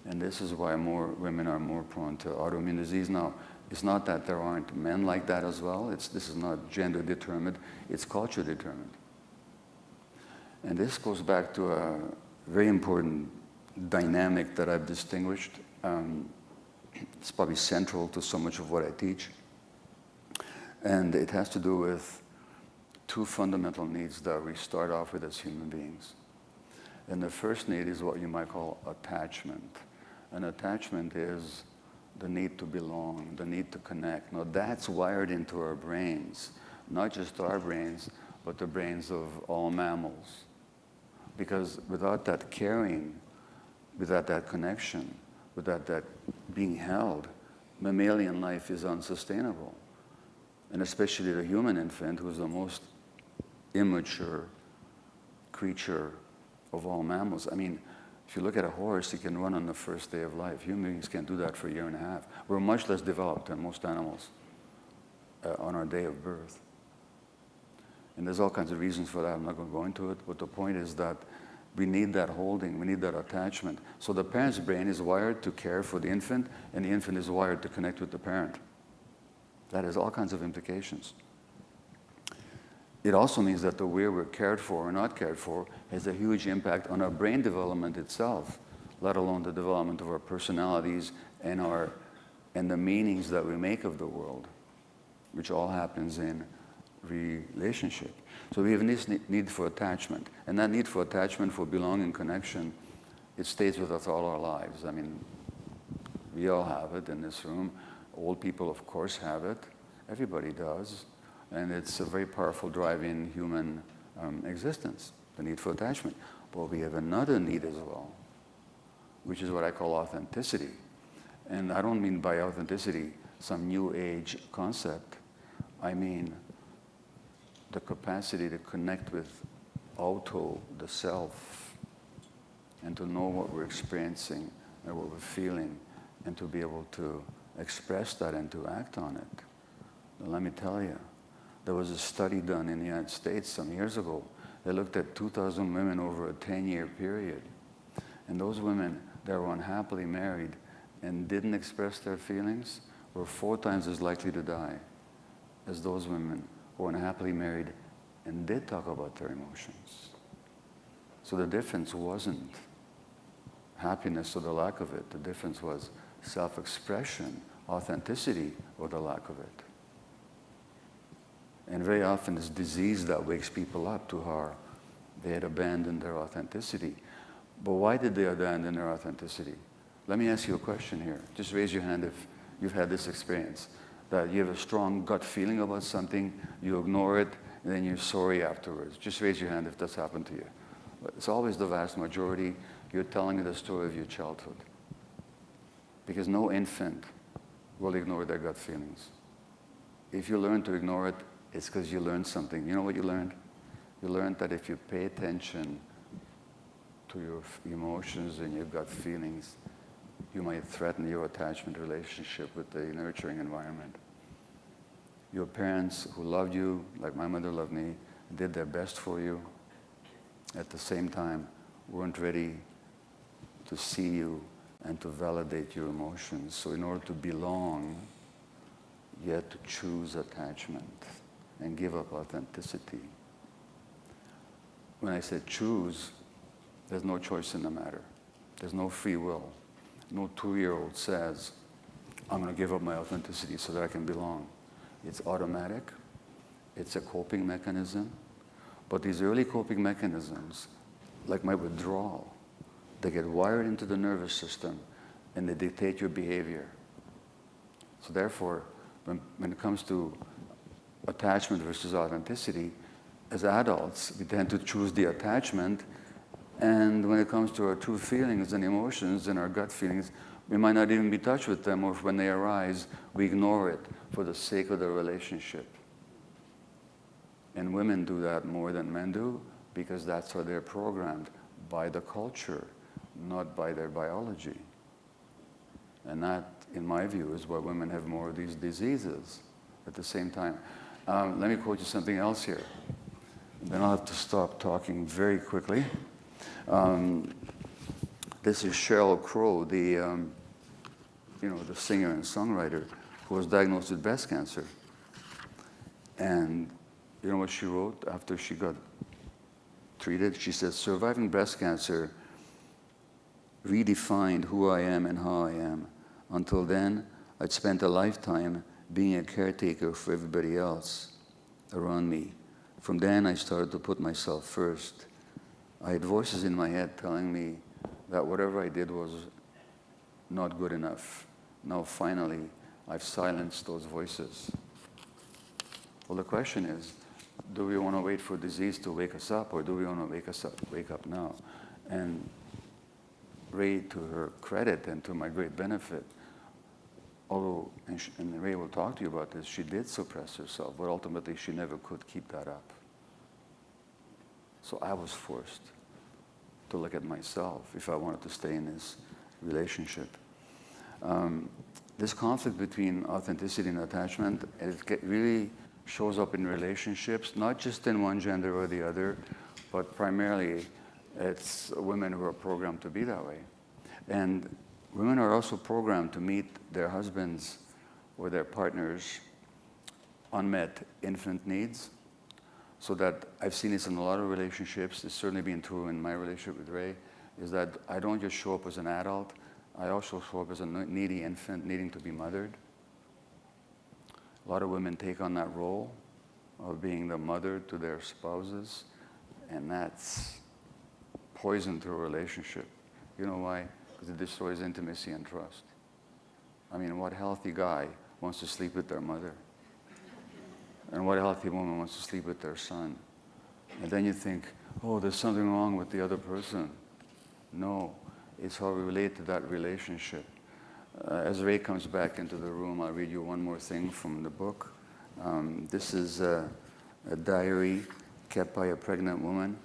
And this is why more women are more prone to autoimmune disease. Now, it's not that there aren't men like that as well. This is not gender determined, it's culture determined. And this goes back to a very important dynamic that I've distinguished. It's probably central to so much of what I teach. And it has to do with two fundamental needs that we start off with as human beings. And the first need is what you might call attachment. And attachment is the need to belong, the need to connect. Now that's wired into our brains, not just our brains, but the brains of all mammals. Because without that caring, without that connection, without that being held, mammalian life is unsustainable. And especially the human infant, who is the most immature creature of all mammals. I mean, if you look at a horse, he can run on the first day of life. Human beings can't do that for a year and a half. We're much less developed than most animals on our day of birth. And there's all kinds of reasons for that. I'm not going to go into it. But the point is that we need that holding. We need that attachment. So the parent's brain is wired to care for the infant, and the infant is wired to connect with the parent. That has all kinds of implications. It also means that the way we're cared for or not cared for has a huge impact on our brain development itself, let alone the development of our personalities and the meanings that we make of the world, which all happens in relationship. So we have this need for attachment. And that need for attachment, for belonging, connection, it stays with us all our lives. I mean, we all have it in this room. Old people, of course, have it. Everybody does. And it's a very powerful drive in human existence, the need for attachment. But we have another need as well, which is what I call authenticity. And I don't mean by authenticity some new age concept. I mean the capacity to connect with auto, the self, and to know what we're experiencing and what we're feeling, and to be able to express that and to act on it. Now, let me tell you, there was a study done in the United States some years ago. They looked at 2,000 women over a 10-year period. And those women that were unhappily married and didn't express their feelings were 4 times as likely to die as those women who were unhappily married and did talk about their emotions. So the difference wasn't happiness or the lack of it. The difference was self-expression, authenticity, or the lack of it. And very often it's disease that wakes people up to how they had abandoned their authenticity. But why did they abandon their authenticity? Let me ask you a question here. Just raise your hand if you've had this experience, that you have a strong gut feeling about something, you ignore it, and then you're sorry afterwards. Just raise your hand if that's happened to you. It's always the vast majority. You're telling the story of your childhood. Because no infant will ignore their gut feelings. If you learn to ignore it, it's because you learned something. You know what you learned? You learned that if you pay attention to your emotions and your gut feelings, you might threaten your attachment relationship with the nurturing environment. Your parents who loved you, like my mother loved me, did their best for you, at the same time weren't ready to see you and to validate your emotions. So in order to belong, you had to choose attachment and give up authenticity. When I said choose, there's no choice in the matter. There's no free will. No 2-year-old says, I'm going to give up my authenticity so that I can belong. It's automatic. It's a coping mechanism. But these early coping mechanisms, like my withdrawal, they get wired into the nervous system and they dictate your behavior. So therefore, when it comes to attachment versus authenticity, as adults, we tend to choose the attachment, and when it comes to our true feelings and emotions and our gut feelings, we might not even be in touch with them, or when they arise, we ignore it for the sake of the relationship. And women do that more than men do, because that's how they're programmed, by the culture, not by their biology. And that, in my view, is why women have more of these diseases at the same time. Let me quote you something else here. Then I'll have to stop talking very quickly. This is Sheryl Crow, the singer and songwriter, who was diagnosed with breast cancer. And you know what she wrote after she got treated? She said, "Surviving breast cancer redefined who I am and how I am. Until then, I'd spent a lifetime being a caretaker for everybody else around me. From then, I started to put myself first. I had voices in my head telling me that whatever I did was not good enough. Now, finally, I've silenced those voices." Well, the question is, do we want to wait for disease to wake us up, or do we want to wake up now? And Rae, to her credit and to my great benefit, although, and Rae will talk to you about this, she did suppress herself, but ultimately she never could keep that up. So I was forced to look at myself if I wanted to stay in this relationship. This conflict between authenticity and attachment, it really shows up in relationships, not just in one gender or the other, but primarily it's women who are programmed to be that way. And women are also programmed to meet their husbands or their partners' unmet infant needs. So that I've seen this in a lot of relationships, it's certainly been true in my relationship with Rae, is that I don't just show up as an adult, I also show up as a needy infant needing to be mothered. A lot of women take on that role of being the mother to their spouses, and that's poison to a relationship. You know why? Because it destroys intimacy and trust. I mean, what healthy guy wants to sleep with their mother? And what healthy woman wants to sleep with their son? And then you think, oh, there's something wrong with the other person. No, it's how we relate to that relationship. As Rae comes back into the room, I'll read you one more thing from the book. This is a diary kept by a pregnant woman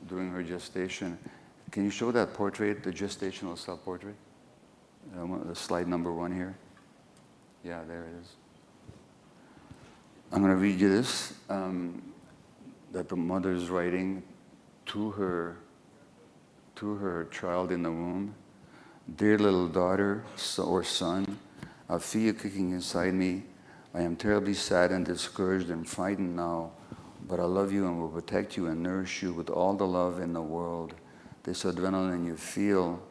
during her gestation. Can you show that portrait, the gestational self-portrait? The slide number 1 here. Yeah, there it is. I'm going to read you this, that the mother is writing to her child in the womb. "Dear little daughter or son, I feel you kicking inside me. I am terribly sad and discouraged and frightened now, but I love you and will protect you and nourish you with all the love in the world. This adrenaline you feel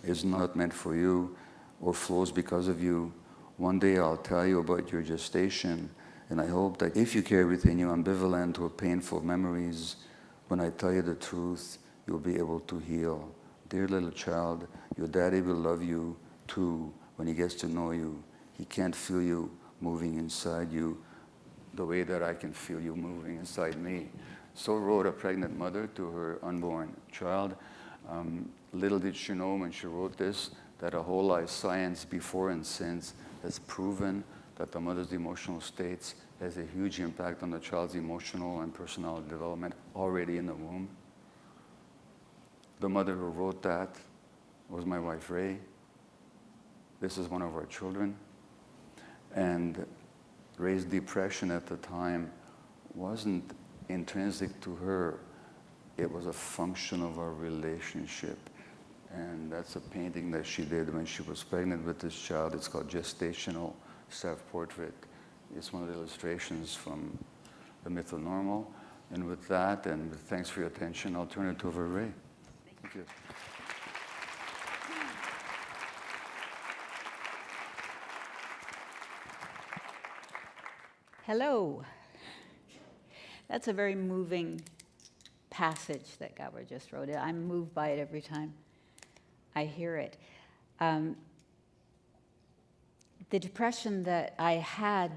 is not meant for you or flows because of you. One day I'll tell you about your gestation, and I hope that if you carry within you ambivalent or painful memories, when I tell you the truth, you'll be able to heal. Dear little child, your daddy will love you too when he gets to know you. He can't feel you moving inside you the way that I can feel you moving inside me." So wrote a pregnant mother to her unborn child. Little did she know when she wrote this that a whole lot of science before and since has proven that the mother's emotional states has a huge impact on the child's emotional and personality development already in the womb. The mother who wrote that was my wife, Rae. This is one of our children. And Rae's depression at the time wasn't intrinsic to her. It was a function of our relationship. And that's a painting that she did when she was pregnant with this child. It's called Gestational Self-Portrait. It's one of the illustrations from The Myth of Normal. And with that, and with thanks for your attention, I'll turn it over to Rae. Thank you. Hello. That's a very moving passage that Gabor just wrote. I'm moved by it every time I hear it. The depression that I had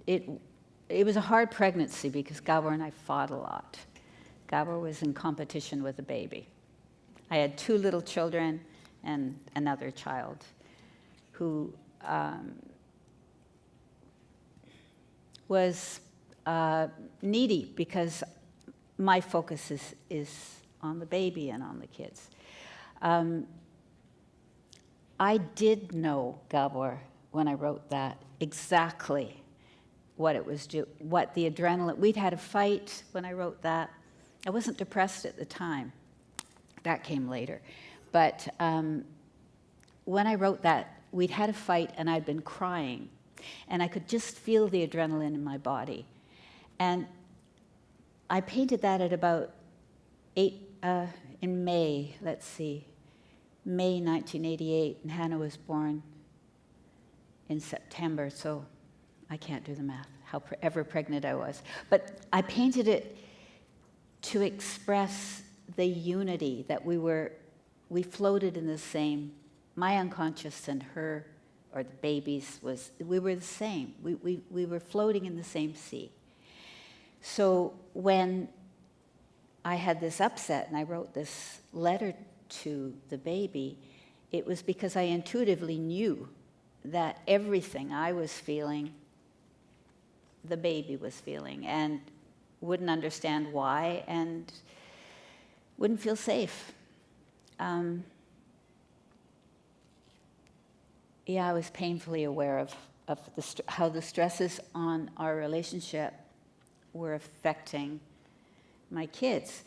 it was a hard pregnancy because Gabor and I fought a lot. Gabor was in competition with a baby. I had 2 little children and another child who was needy because my focus is on the baby and on the kids. I did know, Gabor, when I wrote that, exactly what it was what the adrenaline, we'd had a fight when I wrote that. I wasn't depressed at the time. That came later. But when I wrote that, we'd had a fight and I'd been crying. And I could just feel the adrenaline in my body. And I painted that at about in May, May 1988, and Hannah was born in September, so I can't do the math, ever pregnant I was. But I painted it to express the unity that we floated in the same, my unconscious and her, or the baby's we were the same. We were floating in the same sea. So when I had this upset and I wrote this letter to the baby, it was because I intuitively knew that everything I was feeling, the baby was feeling, and wouldn't understand why and wouldn't feel safe. I was painfully aware of how the stresses on our relationship were affecting my kids.